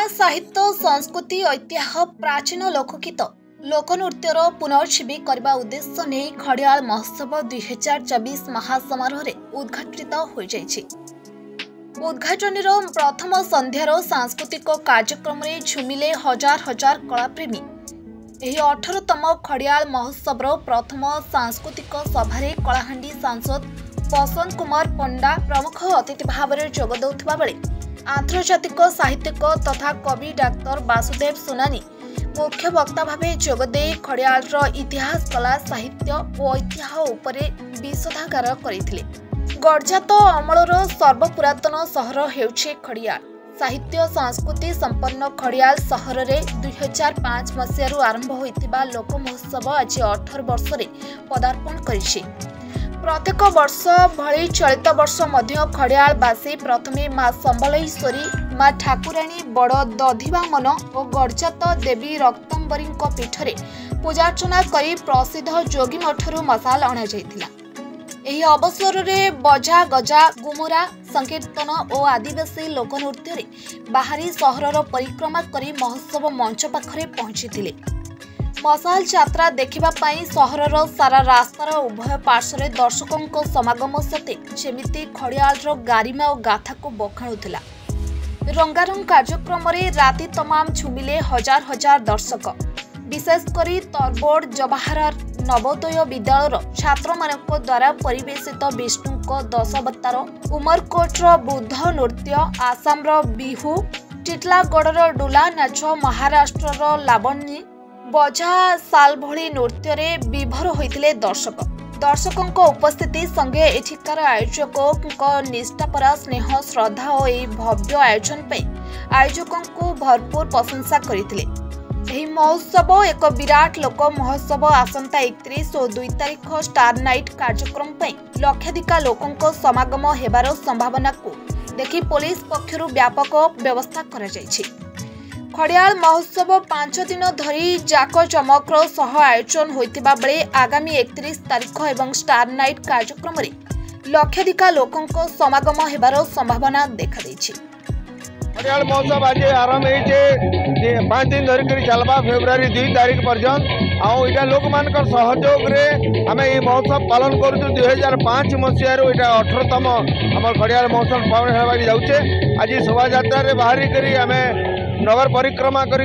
खड़ियाल साहित्य संस्कृति ऐतिह्य प्राचीन लोकगीत लोकनृत्यर पुनर्जीवी करने उद्देश्य नहीं खड़ियाल महोत्सव 2024 महासमारोह उद्घाटित हो जाइछि। उद्घाटन प्रथम संध्यार सांस्कृतिक कार्यक्रम में झुमिले हजार हजार कलाप्रेमी। यह 18तम खड़ियाल महोत्सव प्रथम सांस्कृतिक सभारे कलाहांडी सांसद बसंत कुमार पंडा प्रमुख अतिथि भाव में जोग देउथिबा बेले आंतर्जातिक साहित्यिक तथा कवि डाक्तर वासुदेव सोनानी मुख्य वक्ता भाव जोगदे खड़ियाल इतिहास कला साहित्य और ऐतिह्य उपरे विशोधागार करथिले। गडजात अमलर सर्वपुरातन सहर हेउछे खड़ियाल। साहित्य संस्कृति संपन्न खड़ियाल सहर में 2005 मसीह आरंभ होइतिबा लोक महोत्सव आज 18 वर्ष पदार्पण करिछि। प्रत्येक वर्ष भली चलित वर्ष मध्य खड़ियालवासी प्रथमे माँ संबलेश्वरी, माँ ठाकुराणी बड़ दधिवामन और गडजात देवी रक्तम्बरी पीठरे पूजार्चना करी प्रसिद्ध जोगी मठरू मसाल अणा जाइथिला। एही अवसर में बजा गजा गुमुरा संकीर्तन और आदिवासी लोकनृत्य रे बाहरी सहरर परिक्रमा करी महोत्सव मंच पाखरे पहुंची। मसाल यात्रा देखिबा पाई सहरर सारा रास्तार उभय पार्श्व दर्शकों समागम सते जेमिति खड़ियालर गारिमा और गाथा को बखाणुथिला। रंगारंग कार्यक्रम रे राति तमाम झुमिले हजार हजार दर्शक। विशेषकर तरबोड़ जवाहर नवोदय विद्यालयर छात्र मानक द्वारा परिवेशित विष्णु दशावतार, उमरकोटर बुद्ध नृत्य, आसामर बिहू, टिटलागढ़ डुला नाच, महाराष्ट्र लावणी बजा साल भली नृत्य रे विभोर होइतिले दर्शक। दर्शकों उपस्थिति संगे एठिकार आयोजकों निष्ठापरा स्नेह श्रद्धा और यह भव्य आयोजन पे आयोजकों को भरपूर प्रशंसा करथिले। एही महोत्सव एक विराट लोक महोत्सव आसंता 31 और 2 तारिख स्टार नाइट कार्यक्रम पे लक्षाधिक लोकों समागम हेबार संभावना को देखि पुलिस पक्षरु व्यापक व्यवस्था करा जायछि। खड़ियाल महोत्सव 5 दिन धरी जाक जमकर सह आयोजन होइतिबा बेले आगामी 31 तारिख एवं स्टार नाइट कार्यक्रम रे लक्षाधिक लोकों समागम हेबार संभावना देखा दैछि। खड़ियाल महोत्सव आज आरंभ होइछे 5 दिन धरी करी चलबा फेब्रुआरी 2 तारिख पर्यंत। आउ इटा लोक मानकर सहयोग रे हमें ये महोत्सव पालन करूछु। 2005 मसीह रो इटा 18तम हमर खड़ियाल महोत्सव पालन हेबा जाउछे। आज शोभा यात्रा रे बाहरी करी हमें नगर परिक्रमा करी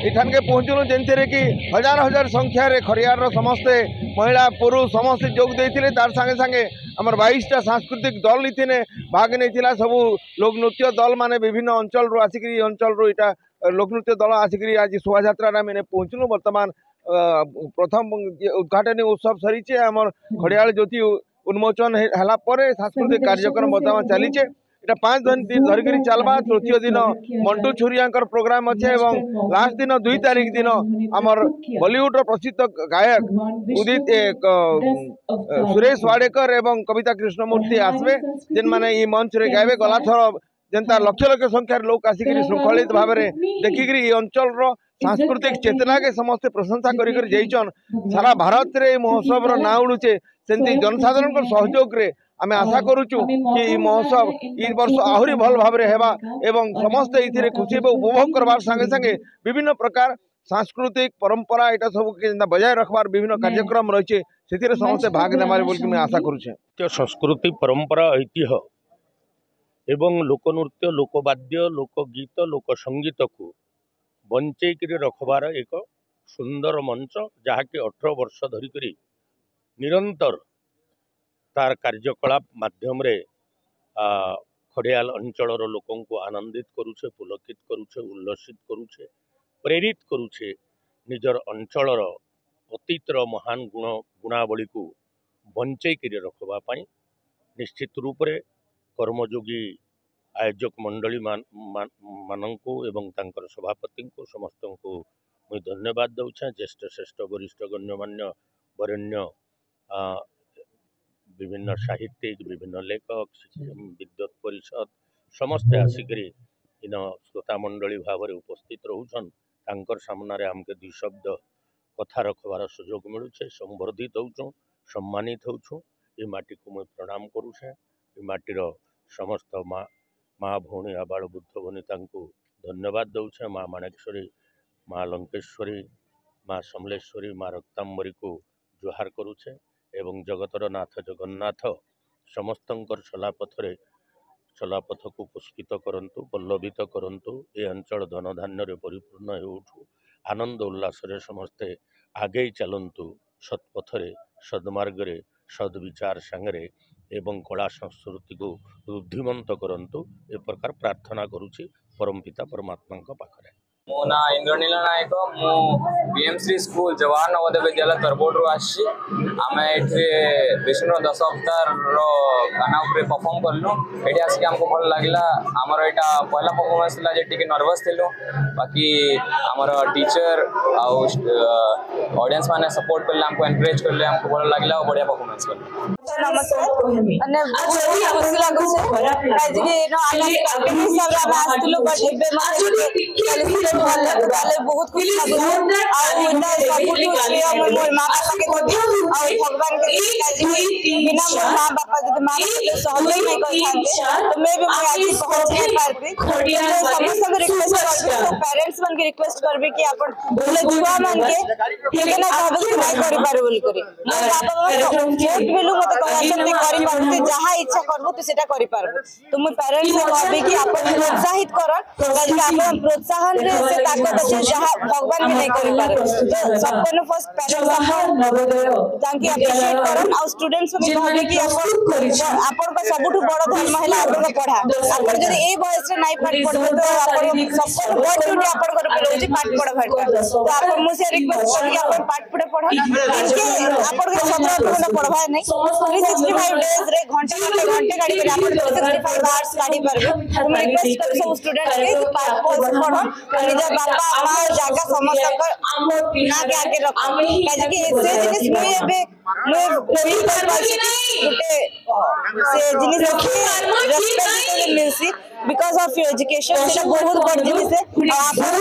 इठान के पहुँचलु जेनते कि हजार हजार संख्या रे खड़ियार समस्ते महिला पुरुष समस्ते जोग देथिले। तार संगे संगे हमर 22टा सांस्कृतिक दल इथिने भाग नैथिला। सबु लोक नृत्य दल माने विभिन्न अंचल रो आसिकरी अंचल रो इटा लोक नृत्य दल आसिकरी आज शोभा यात्रा रे मैंने पहुँचलु। वर्तमान प्रथम उद्घाटन उत्सव सरीचे हमर खड़ियाल ज्योति उन्मोचन हला परे सांस्कृतिक कार्यक्रम वर्तमान चलीचे। इटा 5 दिन धरिक चलबा। तृतीय दिन मंटू छुरियांकर प्रोग्राम अच्छे एवं लास्ट दिन 2 तारिख दिन आमर बॉलीवुड प्रसिद्ध गायक उदित सुरेश वाडेकर एवं कविता कृष्णमूर्ति आसबे जेन माने ई मंच रे गायबे। गला थर जेनता लक्ष लक्ष संख्यार लोक आसिक श्रृंखलित भाव में देखिक अंचल सांस्कृतिक चेतना के समस्ते प्रशंसा कर जाइछन। सारा भारत रे महोत्सव ना उड़ुचे सेंती जनसाधारण सहयोग रे आमे आशा करूचु कि महोत्सव ई वर्ष आहुरी भल भाव में हेबा एवं समस्ते इथिरे खुशी उपभोग करबार संगे संगे विभिन्न प्रकार सांस्कृतिक परंपरा एटा सब के बजाय रखबार विभिन्न कार्यक्रम रहिছে सेथिरे समस्ते भाग नेमारे बोल कि मैं आशा करूछे। संस्कृति परंपरा ऐतिह्य एवं लोकनृत्य लोकवाद्य लोकगीत लोकसंगीत को बंचेक रखबार एक सुंदर मंच जहाँकि 18 वर्ष धरिक निरंतर तार कार्यकलाप माध्यम रे खड़ियाल अंचल लोकों को आनंदित करुछे, पुलकित करुछे, उल्लसित करुछे, प्रेरित करुछे निजर अंचल अतीतर महान गुणावली को बंचेक रखबा पाई। निश्चित रूप रे कर्मयोगी आयोजक मंडली माननकु एवं तांकर सभापति को समस्त को मुझे धन्यवाद दूचे। ज्येष्ठ श्रेष्ठ वरिष्ठ गण्यमान्य वरेण्य विभिन्न साहित्यिक विभिन्न लेखक विद्वत परिषद समस्ते आसिकरी इन श्रोता मंडली भाव में उपस्थित रोचन। तांकर सामने आमके 2 शब्द कथा रखबार सुजोग मिलूचे। संवर्धित होचु, सम्मानित होचु। ये माटी को मुझे प्रणाम करुचे। ये माटीर समस्त माँ भौणी आबाल बुद्ध बनिता धन्यवाद दौचे माँ माणेश्वरी, माँ लंकेश्वरी, माँ समलेश्वरी, माँ रक्तांबरी को जुहार करुचे एवं जगतर नाथ जगन्नाथ समस्तंकर चलापथ को पुष्पित करंतु, पल्लवित करंतु। ये अंचल धनधान्य परिपूर्ण होउठु, आनंद उल्लास समस्ते आगे चलंतु, सत्पथरे सद्मार्गरे सद्विचार सांगरे एवं कला संस्कृति को वृद्धिमंत करंतु। ए प्रकार प्रार्थना करुछि परमपिता परमात्मा पाखरे। मो ना इंद्रनील नायक, मु बीएमसी स्कूल जवाहर नवोदय विद्यालय तरबोडू आसी। आम ये विष्णु दश अवतार गाना परफॉर्म कलु। ये आसिक आमको भल लगला। आमर यहाँ पहला परफॉर्मेंस था जे नर्वस थिलु, बाकी आमर टीचर ऑडियंस माने सपोर्ट करले, हमको एनकरेज करले, हमको भल लगला और बढ़िया परफॉर्मेंस करले। नमस्कार माने बहुत खुशी लागु छे आज के नो आमे हिसाब रे आस्तिलो बट एबे माने भल लागले, बहुत खुशी लागु आ ओटा सपोर्ट छे हमर मोर मां बापा के देबी आ भगवान के बिना मोर मां बापा के मां के सहयोग नहीं कर पाते तो मैं भी आज पहुंच नहीं पारबी। समस्त को रिक्वेस्ट करबी, तो पेरेंट्स मन के रिक्वेस्ट करबी कि अपन बोले जुआ मन के ठीक है ना कहबे कि नहीं करि पारे बोल करी मोर बापा वोट बेलु मते कहते करि पारते जहां इच्छा करबो तो सेटा करि पारबो। तो मैं पेरेंट्स से कहबी कि अपन प्रोत्साहित करन, काहे अपन प्रोत्साहन रे से ताकत अछि जहां भगवान भी नहीं करि पारे। तो सबको फर्स्ट पेरेंट्स अपन ताकि अप्रिशिएट करन और स्टूडेंट्स को कहबी कि अपन को सबुठु बड़ धर्म हैला अपन पढ़ा। अपन जदी ए बयस रे नहीं पढ़ पड़बो तो अपन सबको बड़ ड्यूटी अपन को पड़े पाठ पढ़ा भाटा। तो अपन मुझे रिक्वेस्ट करी अपन पाठ पढ़ा इनके अपन के 17 घंटा पढ़वा नहीं 365 डेज रे घंटे गाड़ी पर अपन 365 आवर्स गाड़ी पर तुम रिक्वेस्ट कर सब स्टूडेंट के पाठ पढ़ो निज बापा मां जागा समस्त ना के आगे रखो। काहे कि से जिनिस मुई एबे मुई फील कर पाछि गुटे से जिनिस रेस्पेक्ट मिलसी बिकॉज ऑफ योर एजुकेशन। से बहुत बड़ जिनिस है आपन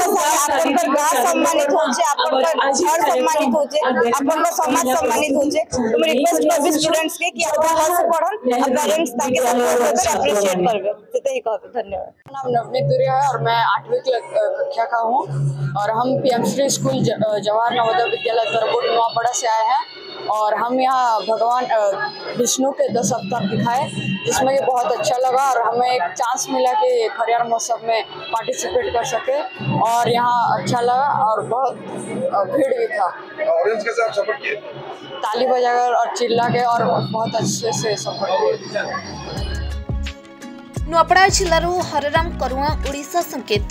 पर गांव सम्मानित होचे, आपन पर घर सम्मानित होचे, आपन का समाज सम्मानित होचे। तुम रिक्वेस्ट कर स्टूडेंट्स के कि अपन क्लास पढ़न और पेरेंट्स ताकि सपोर्ट कर अप्रिशिएट करबे। तो यही कहते धन्यवाद। नाम नवनीत दुरिया है और मैं 8वीं कक्षा का हूँ और हम पीएमसी स्कूल जवाहर नवोदय विद्यालय तरबोड नुआपड़ा से आए हैं और हम यहाँ भगवान विष्णु के 10 अवतार दिखाए जिसमें ये बहुत अच्छा लगा और हमें एक चांस मिला कि खरियार महोत्सव में पार्टिसिपेट कर सके और यहाँ अच्छा लगा और बहुत भीड़ भी था। ऑडियंस के साथ सपोर्ट किए, ताली बजाकर और चिल्ला के और बहुत अच्छे से सपोर्ट किए। नुआपड़ा जिल्लारू हरराम करुआ, ओडिशा संकेत।